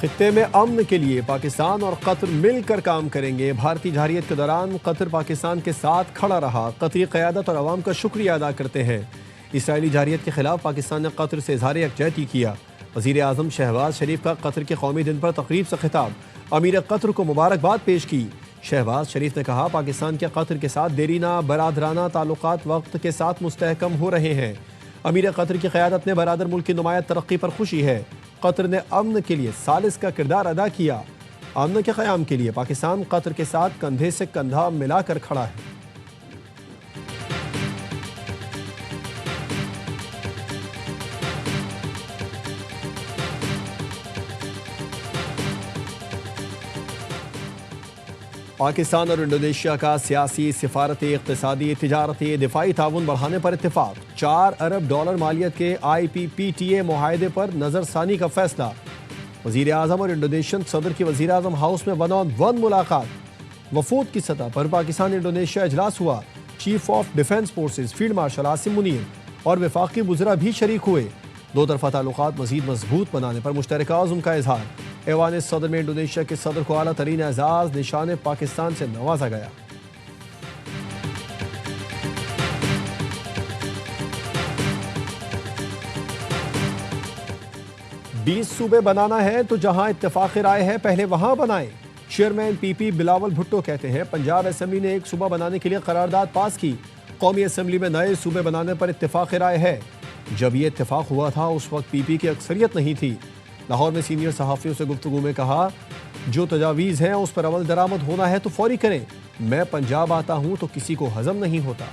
खित्ते में अमन के लिए पाकिस्तान और कतर मिलकर काम करेंगे। भारतीय जारियत के दौरान कतर पाकिस्तान के साथ खड़ा रहा। कतरी क़यादत और अवाम का शुक्रिया अदा करते हैं। इसराइली जारियत के खिलाफ पाकिस्तान ने कतर से इज़हार यकजहती किया। वज़ीर आज़म शहबाज शरीफ का कतर के कौमी दिन पर तकरीब से खिताब, अमीर कतर को मुबारकबाद पेश की। शहबाज शरीफ ने कहा, पाकिस्तान के कतर के साथ देरीना बरादराना ताल्लुकात वक्त के साथ मुस्तहकम हो रहे हैं। अमीर कतर की क़यादत में बरादर मुल्क की नुमाया तरक्की पर खुशी है। कतर ने अमन के लिए सालिस का किरदार अदा किया। अमन के क़याम के लिए पाकिस्तान कतर के साथ कंधे से कंधा मिलाकर खड़ा है। पाकिस्तान और इंडोनेशिया का सियासी, सिफारती, इक़्तिसादी, तिजारती, दिफाई ताउन बढ़ाने पर इत्तेफाक। $4 अरब मालियत के IPPTA मुआहदे पर नज़रसानी का फैसला। वज़ीर आज़म और इंडोनेशियन सदर की वज़ीर आज़म हाउस में 1-on-1 मुलाकात। वफूद की सतह पर पाकिस्तान इंडोनेशिया इजलास हुआ। Chief of defence forces field marshal Asim Munir और वफाकी वज़रा भी शरीक हुए। दो तरफ़ा ताल्लुकात मज़ीद मजबूत बनाने पर मुश्तरका अज़्म का इजहार। ऐवान सदर में इंडोनेशिया के सदर को आला तरीन एजाज़ निशान पाकिस्तान से नवाजा गया। बीस सूबे बनाना है तो जहां इत्तेफाक राय है पहले वहां बनाएं। चेयरमैन PP बिलावल भुट्टो कहते हैं, पंजाब असेंबली ने एक सूबा बनाने के लिए करारदाद पास की। कौमी असेंबली में नए सूबे बनाने पर इत्तेफाक राय है। जब ये इत्तेफाक हुआ था उस वक्त PP की अक्सरियत नहीं थी। लाहौर में सीनियर सहाफ़ियों से गुफ्तगू में कहा, जो तजावीज़ हैं उस पर अमल दरामद होना है तो फौरी करें। मैं पंजाब आता हूं तो किसी को हजम नहीं होता।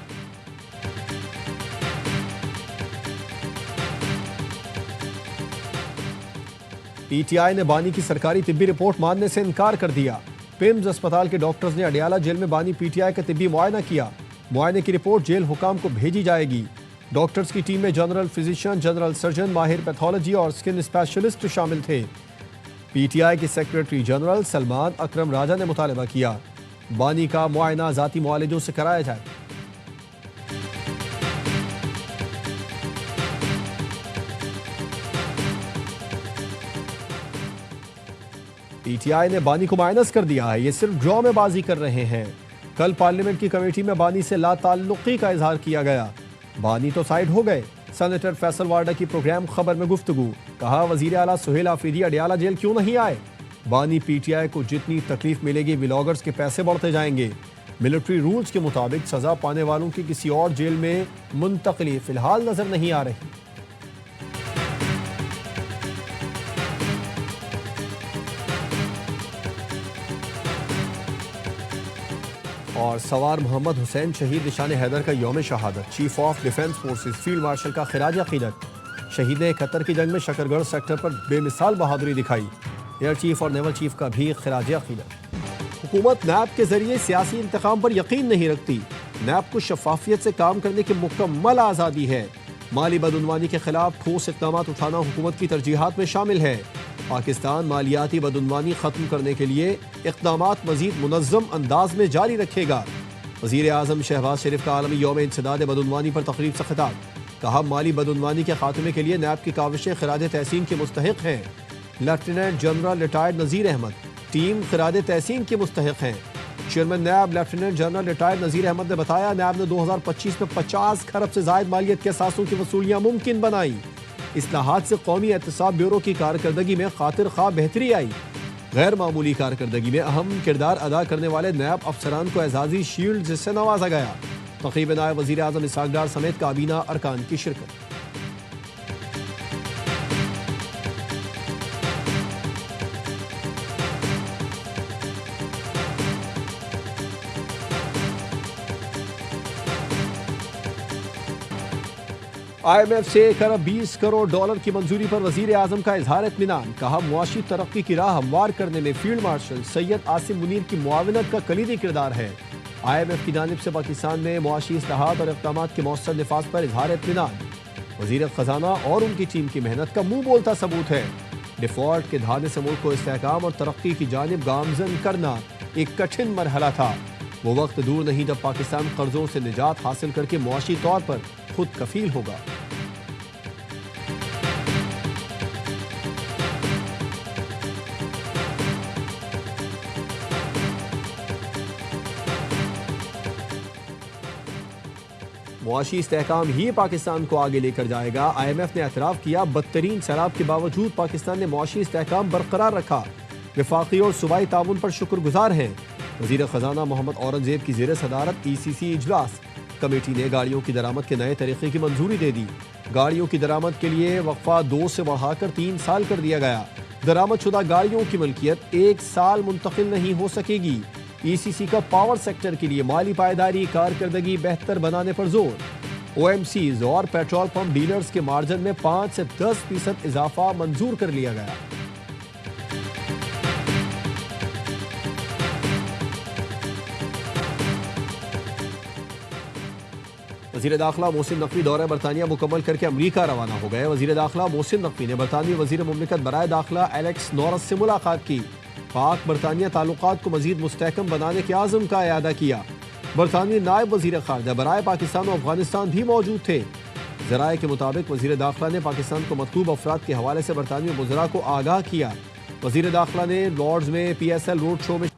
PTI ने बानी की सरकारी तिब्बी रिपोर्ट मानने से इनकार कर दिया। पिम्स अस्पताल के डॉक्टर्स ने अडियाला जेल में बानी PTI का तिब्बी मुआयना किया। मुआयने की रिपोर्ट जेल हुकाम को भेजी जाएगी। डॉक्टर्स की टीम में जनरल फिजिशियन, जनरल सर्जन, माहिर पैथोलॉजी और स्किन स्पेशलिस्ट शामिल थे। PTI के सेक्रेटरी जनरल सलमान अकरम राजा ने मुतालबा किया, बानी का मुआयना ज़ाती मुआलिजों से कराया जाए। PTI ने बानी को माइनस कर दिया है, ये सिर्फ ड्रॉ में बाजी कर रहे हैं। कल पार्लियामेंट की कमेटी में बानी से लाताल्लुकी का इजहार किया गया। बानी तो साइड हो गए। सेनेटर फैसल वार्डा की प्रोग्राम खबर में गुफ्तगू, कहा वजीर आला सुहेल आफरीदी अडियाला जेल क्यों नहीं आए। बानी PTI को जितनी तकलीफ मिलेगी व्लॉगर्स के पैसे बढ़ते जाएंगे। मिलिट्री रूल्स के मुताबिक सजा पाने वालों की किसी और जेल में मुंतकली फिलहाल नजर नहीं आ रही। और सवार मोहम्मद हुसैन शहीद निशान हैदर का यौम शहादत। Chief of defence forces field marshal का खिराज अकीदत। शहीद ने 71 की जंग में शकरगढ़ सेक्टर पर बेमिसाल बहादुरी दिखाई। एयर चीफ और नेवल चीफ का भी खिराज अकीदत। हुकूमत नैब के जरिए सियासी इंतकाम पर यकीन नहीं रखती। नैब को शफाफियत से काम करने की मुकम्मल आज़ादी है। माली बदउनवानी के खिलाफ ठोस इक़दाम उठाना हुकूमत की तरजीहात में शामिल है। पाकिस्तान मालियाती बदउनवानी ख़त्म करने के लिए इक़दामात मज़ीद मुनज़्ज़म अंदाज में जारी रखेगा। वज़ीर आज़म शहबाज शरीफ का आलमी यौम इंसदाद बदउनवानी पर तकरीब से खिताब, कहा माली बदउनवानी के खात्मे के लिए नैब की काविशें खिराज तहसीन के मुस्तहिक़ हैं। लेफ्टिनेंट जनरल रिटायर्ड नज़ीर अहमद टीम खिराज तहसीन के मुस्तहिक़ हैं। चेयरमैन नैब लेफ्टिनेंट जनरल रिटायर्ड नज़ीर अहमद ने बताया, नैब ने 2025 में 50 खरब से ज़ायद मालियत के असासों की वसूलियाँ मुमकिन बनाई। इस्लाहात से कौमी एहतसाब ब्यूरो की कारकर्दगी में खातिर ख्वाह बेहतरी आई। गैर मामूली कारकर्दगी में अहम किरदार अदा करने वाले नैब अफसरान को एजाजी शील्ड से नवाजा गया। तक़रीब में नायब वज़ीर आज़म इसहाक़ डार समेत काबीना अरकान की शिरकत। IMF से $1 करोड़ की मंजूरी पर वजीर आजम का इजहार इत्मीनान, कहा मुआशी तरक्की की राह हमवार करने में फील्ड मार्शल सैयद आसिम मुनीर की मुआवनत का कलीदी किरदार है। IMF की जानिब से पाकिस्तान में मुआशी इस्लाहात और इक़दामात के मौसर निफाज पर इजहार इत्मीनान। वजीर खजाना और उनकी टीम की मेहनत का मुंह बोलता सबूत है। डिफॉल्ट के धाने से मुल्क को इस्तेहकाम और तरक्की की जानिब गामजन करना एक कठिन मरहला था। वो वक्त दूर नहीं जब पाकिस्तान कर्जों से निजात हासिल करके मुआशी तौर पर खुद कफील होगा। मुआशी इस्तेहकाम ही पाकिस्तान को आगे लेकर जाएगा। IMF ने एतराफ़ किया, बदतरीन सैलाब के बावजूद पाकिस्तान ने मुआशी इस्तेहकाम बरकरार रखा। वफाकी और सूबाई ताउन पर शुक्रगुजार हैं। वज़ीर ख़जाना मोहम्मद औरंगज़ेब की ज़ेर सदारत ECC इजलास। कमेटी ने गाड़ियों की दरामद के नए तरीके की मंजूरी दे दी। गाड़ियों की दरामद के लिए वक्फा 2 से बढ़ाकर 3 साल कर दिया गया। दरामद शुदा गाड़ियों की मलकियत 1 साल मुंतकिल नहीं हो सकेगी। ECC का पावर सेक्टर के लिए माली पायदारी कारकर्दगी बेहतर बनाने पर जोर। OMCs और पेट्रोल पंप डीलर्स के मार्जिन में 5 से 10% इजाफा मंजूर कर लिया गया। वज़ीर दाखिला मोहसिन नकवी दौरा बरतानिया मुकम्मल करके अमरीका रवाना हो गए। वज़ीर दाखिला मोहसिन नकवी ने बरतानवी वज़ीर मुमलिकत बराए दाखिला एलेक्स नॉरस से मुलाकात की। पाक बरतानिया ताल्लुकात को मज़ीद मुस्तहकम बनाने के आज़म का इयादा किया। बरतानवी नायब वज़ीर ख़ारजा बराए पाकिस्तान और अफगानिस्तान भी मौजूद थे। ज़राए के मुताबिक वज़ीर दाखिला ने पाकिस्तान को मतलूब अफराद के हवाले से बरतानवी वज़रा को आगाह किया। वज़ीर दाखिला ने लॉर्ड्स में PSL रोड शो में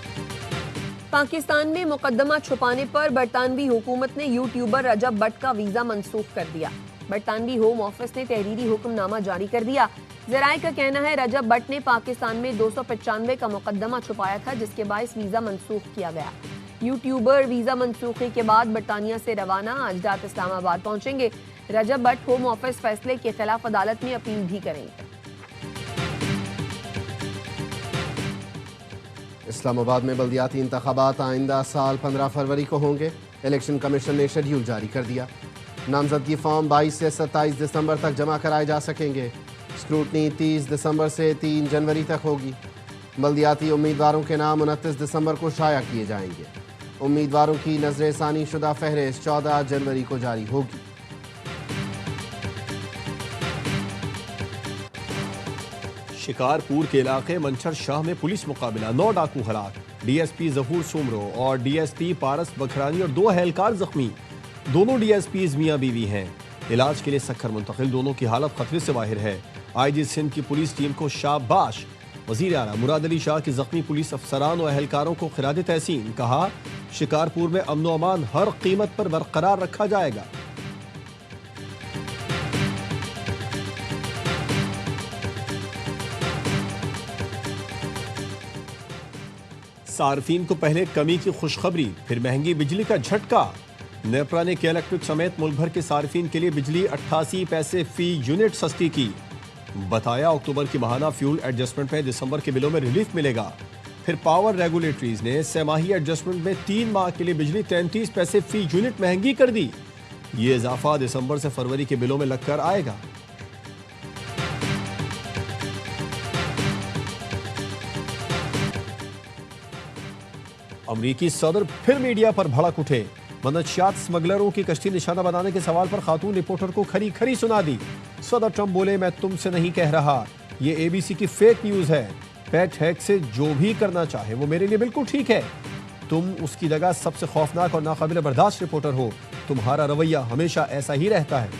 पाकिस्तान में मुकदमा छुपाने पर बरतानवी हुकूमत ने यूट्यूबर रजब बट का वीजा मनसूख कर दिया। बरतानवी होम ऑफिस ने तहरीरी हुक्मनामा जारी कर दिया। ज़राए का कहना है रजब बट ने पाकिस्तान में 295 का मुकदमा छुपाया था, जिसके बायस वीजा मनसूख किया गया। यूट्यूबर वीजा मनसूखी के बाद बरतानिया से रवाना आज रात इस्लामाबाद पहुंचेंगे। रजब बट होम ऑफिस फैसले के खिलाफ अदालत में अपील भी करेंगे। इस्लामाबाद में बल्दियाती इंतखाबात आइंदा साल 15 फरवरी को होंगे। इलेक्शन कमीशन ने शेड्यूल जारी कर दिया। नामजदगी फॉर्म 22 से 27 दिसंबर तक जमा कराए जा सकेंगे। स्क्रूटनी 30 दिसंबर से 3 जनवरी तक होगी। बल्दियाती उम्मीदवारों के नाम 29 दिसंबर को शाया किए जाएंगे। उम्मीदवारों की नजरसानी शुदा फहरिस्त 14 जनवरी को जारी होगी। शिकारपुर के इलाके मंछर शाह में पुलिस मुकाबला, 9 डाकू हलाक। DSP जहूर सुमरो और DSP पारस बखरानी और 2 अहलकार जख्मी। दोनों DSPs मियाँ बीवी हैं। इलाज के लिए सक्खर मुंतकिल, दोनों की हालत खतरे से बाहर है। IG सिंध की पुलिस टीम को शाबाश। वज़ीर आला मुराद अली शाह की जख्मी पुलिस अफसरान और अहलकारों को खिराज तहसीन। कहा, शिकारपुर में अमन व अमान हर कीमत पर बरकरार रखा जाएगा। सार्फिन को पहले कमी की खुशखबरी, फिर महंगी बिजली का झटका। नेपरा ने के इलेक्ट्रिक समेत मुल्क भर के सार्फिन के लिए बिजली 88 पैसे फी यूनिट सस्ती की। बताया, अक्टूबर की माहाना फ्यूल एडजस्टमेंट में दिसंबर के बिलों में रिलीफ मिलेगा। फिर पावर रेगुलेटरीज ने सेमाही एडजस्टमेंट में 3 माह के लिए बिजली 33 पैसे फी यूनिट महंगी कर दी। ये इजाफा दिसंबर से फरवरी के बिलों में लगकर आएगा। अमरीकी सदर फिर मीडिया पर भड़क उठे। मनशियात स्मगलरों की कश्ती निशाना बनाने के सवाल पर खातून रिपोर्टर को खरी खरी सुना दी। सदर ट्रंप बोले, मैं तुमसे नहीं कह रहा, ये ABC की फेक न्यूज़ है। पैट हैक से जो भी करना चाहे वो मेरे लिए बिल्कुल ठीक है। तुम उसकी जगह सबसे खौफनाक और नाकाबिल बर्दाश्त रिपोर्टर हो। तुम्हारा रवैया हमेशा ऐसा ही रहता है।